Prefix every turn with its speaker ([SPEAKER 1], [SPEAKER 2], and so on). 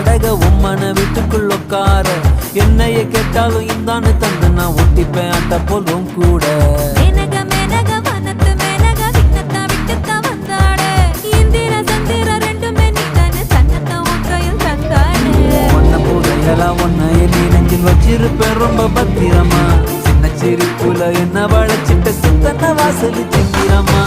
[SPEAKER 1] வாடகை உம்மன வீட்டுக்குள்ள உட்கார என்னைய கேட்டாலும் இந்தான்னு தந்து நான் ஒட்டிப்பேன் அட்ட போலும் கூட ஒன்னைய நீ நெஞ்சில் வச்சிருப்பேன் ரொம்ப பத்திரமா சின்ன சிரிப்புல என்ன வளைச்சிட்ட சித்தன வாசல் திங்கிறமா